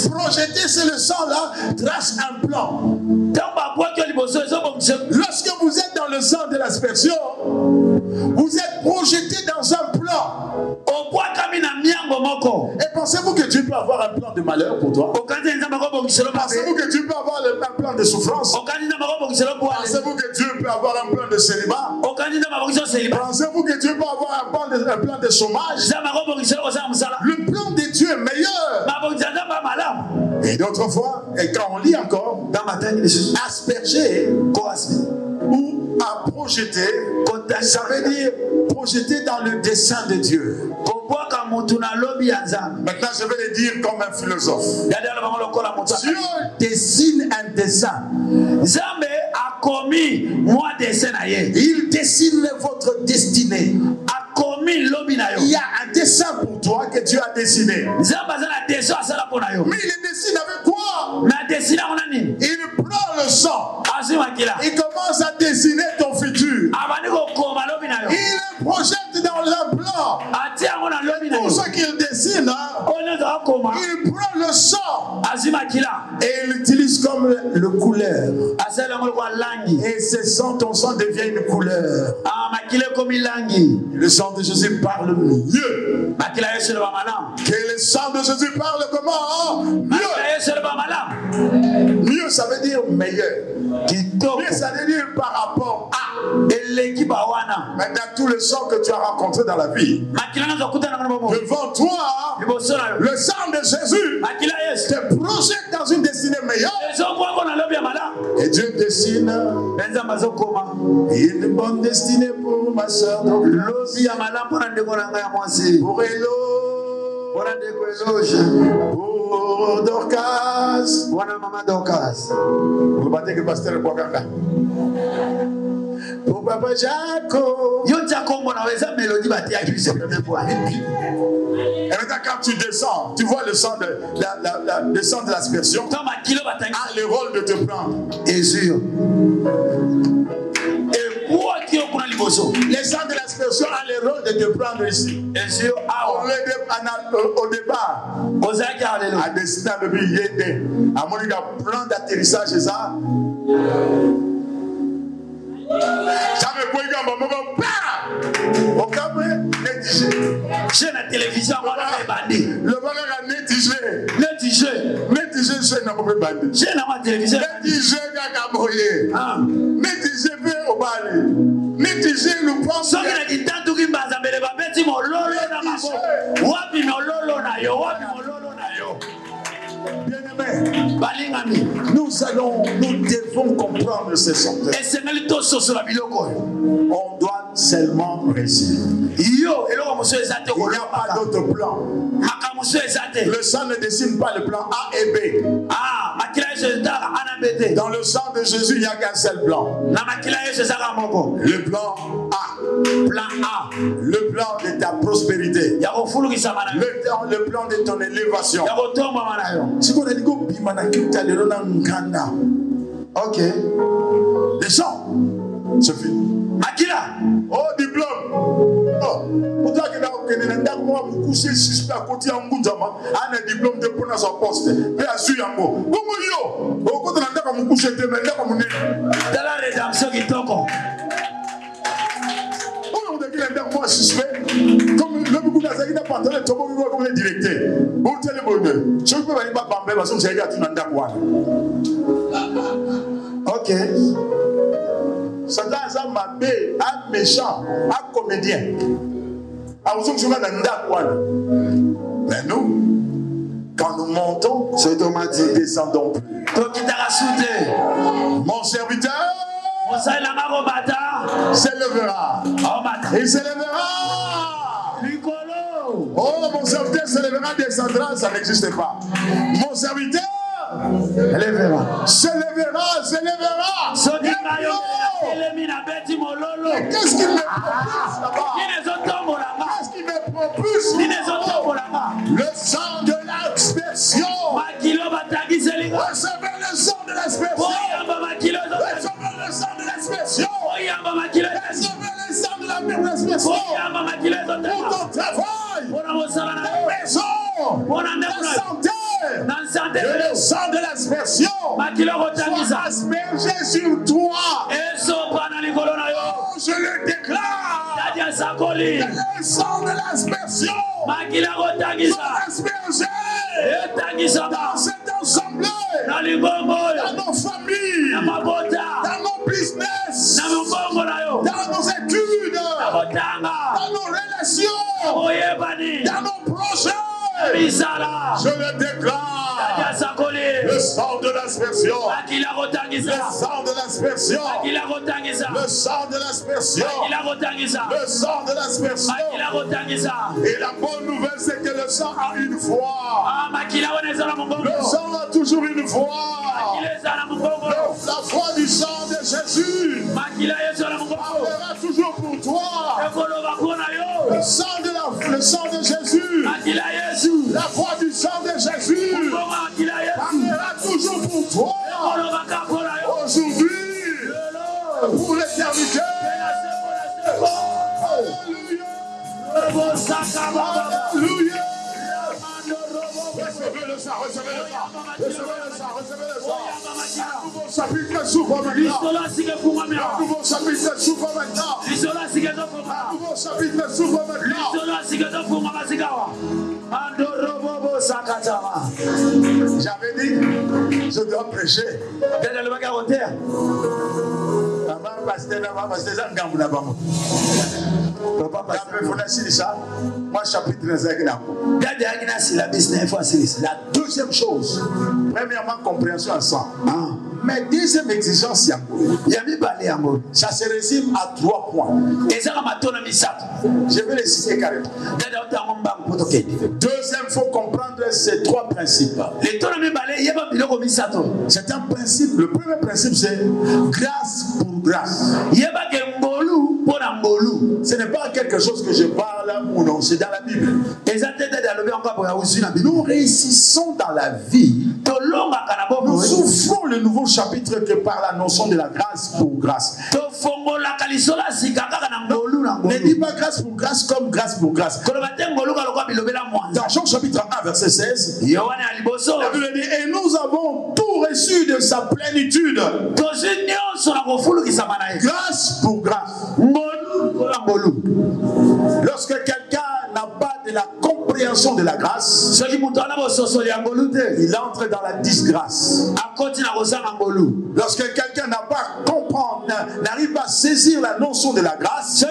Projeter, c'est le sang là, trace un plan. Lorsque vous êtes dans le sang de l'aspersion, vous êtes projeté dans un plan. Et pensez-vous que Dieu peut avoir un plan de malheur pour toi? Pensez-vous que Dieu peut avoir un plan de souffrance? Pensez-vous que Dieu peut avoir un plan de célibat? Pensez-vous que Dieu peut avoir un plan de chômage? Le plan de Dieu est meilleur. Et d'autres fois, et quand on lit encore, asperger ou à projeter, ça veut dire projeter dans le dessein de Dieu. Maintenant, je vais le dire comme un philosophe. Dieu dessine un dessein. Il dessine votre destinée. Il y a un dessin pour toi que Dieu a dessiné. Mais il le dessine avec quoi? Il prend le sang. Il commence à dessiner ton futur. Il le projette dans un plan. Pour ce qu'il dessine, il prend le sang et il l'utilise comme le couleur. Et ce sang, ton sang devient une couleur. Le sang de Jésus parle mieux. Que le sang de Jésus parle comment? Mieux. Mieux, ça veut dire meilleur. Mieux, ça veut dire par rapport à. Maintenant, tout le sang que tu as rencontré dans la vie, devant toi, le sang de Jésus te projette dans une destinée meilleure. Et Dieu dessine une bonne destinée pour ma soeur. Pour Hello, pour Dorcas, pour le matin que pasteur Boakanga, pour Papa Jaco. Et maintenant, quand tu descends, tu vois le sang de l'aspersion a le rôle de te prendre. Et sûr. Les sang de l'aspersion a le rôle de te prendre ici. Et sûr. Au départ, à destination de Yédé, à mon plan d'atterrissage, c'est ça. J'avais quoi comme au Cameroun, négligé. J'ai la télévision, le bagage a négligé. Négligé, j'ai n'a pas bandé. J'ai la télévision. Négligé, Gagaboye. Négligé, au Bali. Négligé, nous pensons. Bien-aimé, nous nous devons comprendre ces choses. On doit seulement réussir. Il n'y a pas d'autre plan. Le sang ne dessine pas le plan A et B. Dans le sang de Jésus, il n'y a qu'un seul plan. Le plan A. Plan A. Le plan de ta prospérité. Le plan de ton élévation. Ok. Les gens. C'est fini. Oh, diplôme. Oh. Pour toi qui n'a aucun suspect à côté en Moudjama, un diplôme de pour son poste. Mais à Suyango. Comment yo? Au côté de la couche de Menda comme on est. Dans la rédemption qui tombe. On a dit moi suspect. Comme le beaucoup d'Azaki n'a pas entendu, tout le monde comme le directeur. Pour tel bonheur. Je ne peux pas bamber parce que j'ai gâté dans quoi. Ok. Satan est un mabé, un méchant, un comédien. Mais nous, quand nous montons, c'est automatique, nous descendons plus. Mon serviteur s'élèvera. Il s'élèvera. Oh, mon serviteur s'élèvera, descendra, ça n'existe pas. Mon serviteur s'élèvera. Mais qu'est-ce qu'il me propulse là-bas? Qu'est-ce qui me propulse? Le sang de l'expression. Recevez le sang de l'expression. Recevez le sang de l'expression. Recevez le sang de l'expression. Pour ton travail, ta maison, ta santé. Le sang de l'aspersion soit aspergé sur toi. Oh, je le déclare. Le sang de l'aspersion soit aspergé dans cette assemblée, dans nos familles, dans nos business, dans nos études, dans nos relations, dans nos projets. Je le déclare. Le sang de l'aspersion. Le sang de l'aspersion. Le sang de l'aspersion. Le sang de l'aspersion. Et la bonne nouvelle, c'est que le sang a une voix. Le sang a toujours une voix. La voix du sang de Jésus parlera toujours pour toi. Le sang de Jésus. La voix du sang de Jésus parlera toujours pour toi. Aujourd'hui, pour l'éternité. Alléluia. Alléluia. Recevez le sang, recevez le sang. Recevez le sang, recevez le sang. Un nouveau chapitre s'ouvre maintenant. Un nouveau chapitre s'ouvre maintenant. Un nouveau chapitre s'ouvre maintenant. J'avais dit, je dois prêcher. La deuxième chose, premièrement, compréhension à ça. Mais deuxième exigence, ça se résume à 3 points. Je vais les citer carrément. Deuxième, il faut comprendre ces 3 principes. C'est un principe. Le premier principe, c'est grâce pour grâce. Ce n'est pas quelque chose que je parle ou non, c'est dans la Bible. Nous réussissons dans la vie. Nous souffrons le nouveau chapitre que par la notion de la grâce pour grâce. Ne dis pas grâce pour grâce comme grâce pour grâce. Dans Jean chapitre 1 verset 16, la Bible dit, et nous avons tout reçu de sa plénitude. Grâce pour grâce. Lorsque quelqu'un n'a pas de la compréhension de la grâce, il entre dans la disgrâce. Lorsque quelqu'un n'a pas n'arrive pas à saisir la notion de la grâce,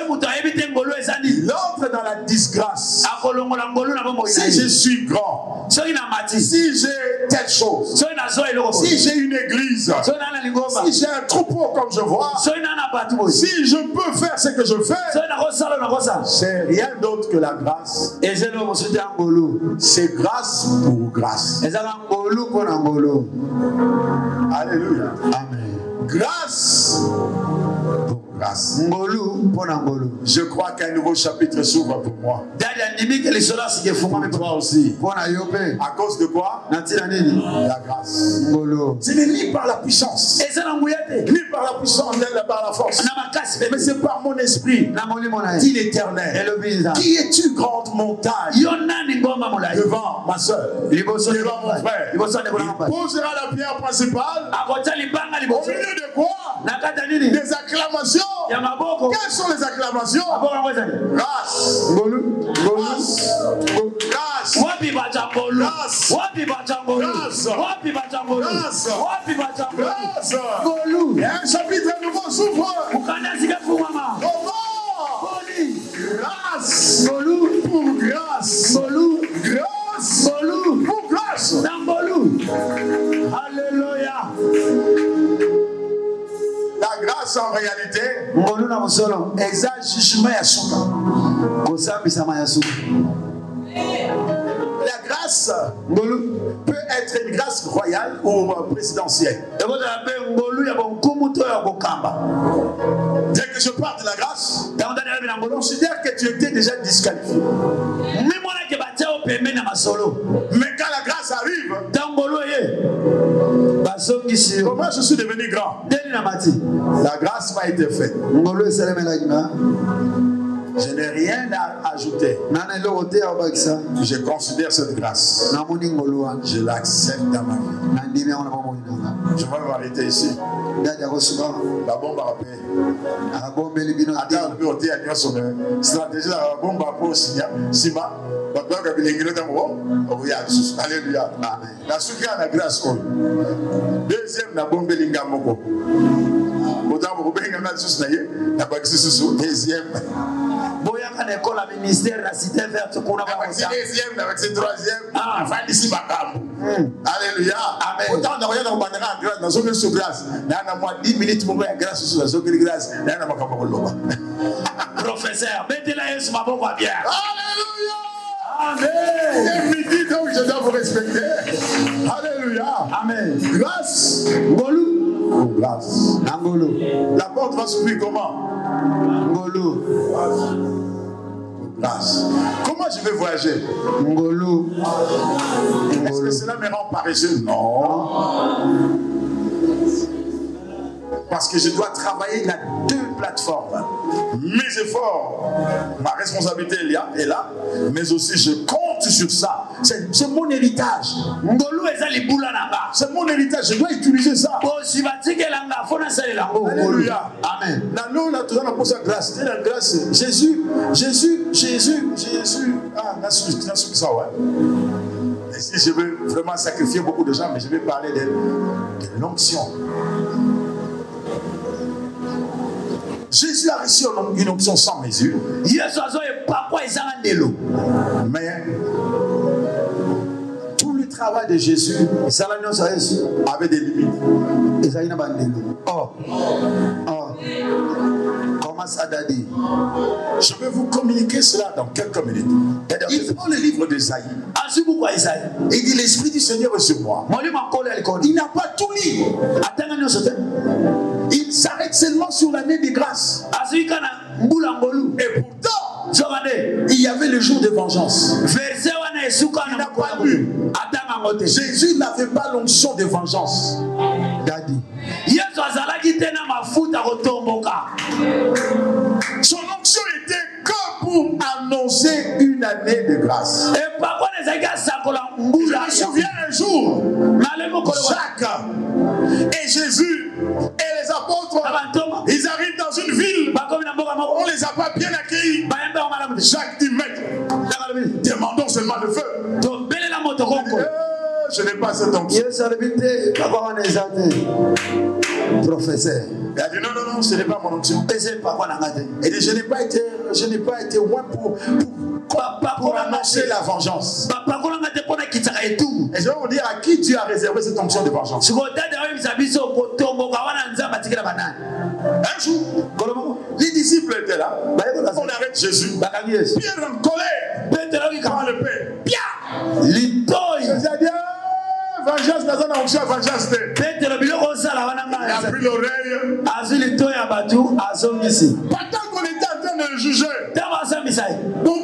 il entre dans la disgrâce. Si je suis grand, si j'ai telle chose, si j'ai une église, si j'ai un troupeau comme je vois, si je peux faire ce que je fais, c'est rien d'autre que la grâce. C'est grâce pour grâce. Alléluia. Amen. Grâce pour grâce. Je crois qu'un nouveau chapitre s'ouvre pour moi. Pour toi aussi. À cause de quoi? La grâce. Ce n'est ni par la puissance, ni par la puissance, ni par la force, mais c'est par mon esprit, dit l'Éternel. Qui es-tu, grande montagne, devant ma soeur, devant mon frère? Il posera la pierre principale au milieu de quoi? Des acclamations. Quelles sont les acclamations? Grâce. Grâce. Grâce. Et un chapitre nouveau s'ouvre. Grâce. Pour grâce. Grâce. Pour grâce. Alléluia. La grâce en réalité la grâce peut être une grâce royale ou présidentielle. Dès que je parle de la grâce, on considère que tu étais déjà disqualifié. Mais quand la grâce arrive, comment je suis devenu grand? La grâce m'a été faite. Je n'ai rien à ajouter. Je considère cette grâce. Je l'accepte dans ma vie. Je vais m'arrêter ici. La bombe a rappelé. Attends, le bureau à New York. Stratégie la bombe a posé. Sima. Alléluia. La souki a la grâce. Deuxième, la bombe Lingamoko. Deuxième. Boyaka l'école à ministère la cité verte pour la deuxième avec ce troisième enfin ici Bakambu. Alléluia. Amen. Autant de rien dans bandera grâce dans une sur grâce. Dans moi 10 minutes pour faire grâce sur la grâce. Dans ma Bakambu loba. Professeur, mettez-la Yesu maboko bien. Alléluia. Amen. Et midi donc je dois vous respecter. Alléluia. Amen. Grâce. Ngolu. Grâce. Ngolu. La porte va s'ouvrir comment? Ngolu. Grâce. Comment je vais voyager? Ngolu. Est-ce que cela me rend paresseux? Non. Parce que je dois travailler dans deux plateformes. Mes efforts, ma responsabilité est là, mais aussi je compte sur ça. C'est mon héritage. C'est mon héritage, je dois utiliser ça. Alléluia. Amen. La grâce. Jésus. Ah, ça, ouais. Et si je veux vraiment sacrifier beaucoup de gens, mais je vais parler de l'onction. Jésus a reçu une onction sans mesure. Mais tout le travail de Jésus avait des limites. Comment ça a dit? Je vais vous communiquer cela dans quelques minutes. Il prend le livre d'Ésaïe. Il dit l'Esprit du Seigneur est sur moi. Il n'a pas tout lu. Il s'arrête seulement sur l'année de grâce. Et pourtant, il y avait le jour de vengeance. Il n'a pas lu. Jésus n'avait pas l'onction de vengeance. Daddy. Son onction était que pour annoncer une année de grâce. Je me souviens un jour, Jacques et Jésus et les apôtres, ils arrivent dans une ville, on les a pas bien accueillis. Jacques dit, maître, demandons seulement le feu. Je n'ai pas cette onction. Professeur. Il a dit non. non, ce n'est pas mon onction. Et je n'ai pas été loin pour annoncer la vengeance. Et je vais vous dire à qui Dieu a réservé cette onction de vengeance. Un jour, les disciples étaient là. On arrête Jésus. Pierre en colère. Prends le pain. Jésus a dit, vengeance dans une onction, vengeance. Il a pris l'oreille. Pendant qu'on était en train de le juger. Donc,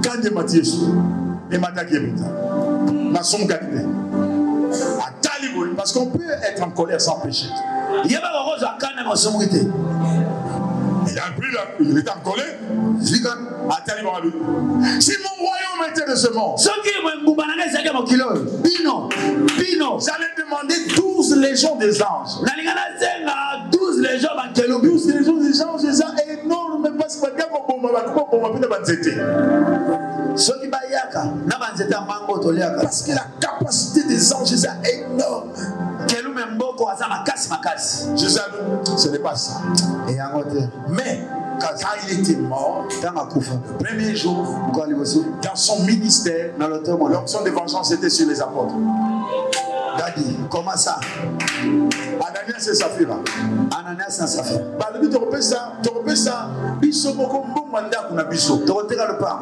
quand il m'a dit, il m'a dit, parce qu'on peut être en colère sans péché. Il était en colère. Si mon royaume était de ce monde, j'allais demander 12 légions des anges. 12 légions des anges, c'est énorme parce que parce que la capacité des anges est énorme. Jésus a dit, ce n'est pas ça. Mais quand il était mort, le premier jour, dans son ministère, l'onction de vengeance était sur les apôtres. Daddy, comment ça? Ananias et Saphira. Ananias et Saphira. Tu repères ça. Biso moko mandat kuna biso. Tu reteka le pain.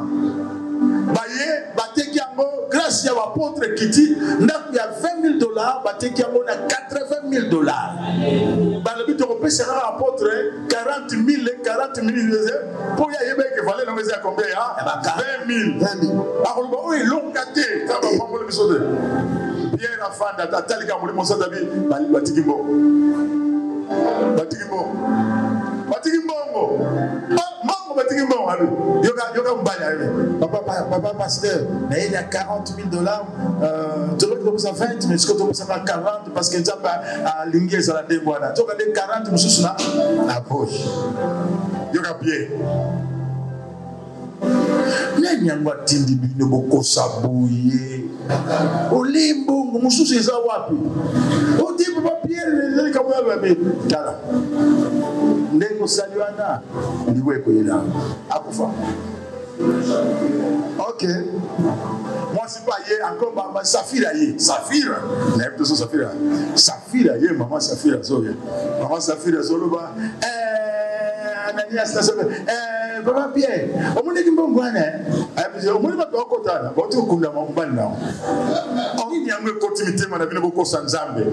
Baye, bateki yango grâce à l'apôtre Kiti, il y a $20,000, bateki yango na $80,000. Balobi tu repères ça l'apôtre 40,000 pour y aller que valait la maison à combien? 20,000. Alors bah oui, long caté, ça va prendre le biso de. Pierre a fait un attaque à mon monsa d'abi, Batikimbo. Papa pasteur, mais il y a $40,000. Tu veux que ça 20, mais est-ce que tu peux savoir 40 parce que tu as lingué sur la déboîte. Tu as 40, mais sous la poche. Yoga Pierre. Nanyangwa tindi bino boko sabuye olimbo mususu eza wapi odi papa Pierre le kamwa babe tala ndengo saliwana ndiwe ko yela akufa. Ok, moi c'est pas hier encore maman Saphira hier Saphira lève tout Saphira hier maman Saphira zoya maman Saphira zoloba Ananias na sobe Papa Pierre, on m'a dit que bon guane, on m'a dit que bon kotana, bon tu kunda mambani na. On y a me continuité mana bino boko sanzambe.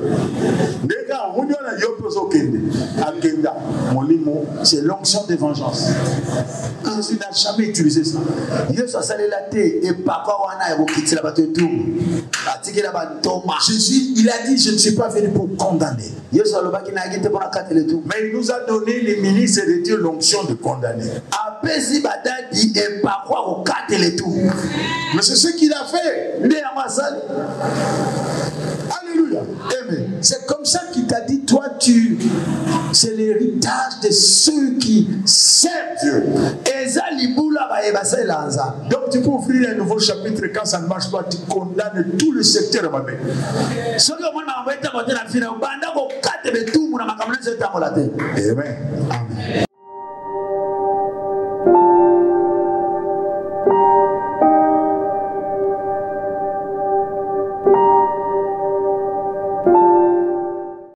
Ndeka on y a yopo zo kende, akenda molimo, c'est l'onction de vengeance. Jésus n'a jamais utilisé ça. Yesu asali la te et papa wana ya bokitila bato tout. Atikela ba toma. Jésus, il a dit je ne suis pas venu pour condamner. Yesu alobaki na agite pour katele tout. Mais il nous a donné les ministres de Dieu l'onction de condamner. Mais c'est ce qu'il a fait. Alléluia. Amen. C'est comme ça qu'il t'a dit, toi, c'est l'héritage de ceux qui servent Dieu. Donc tu peux ouvrir un nouveau chapitre quand ça ne marche pas, tu condamnes tout le secteur. Amen. Amen.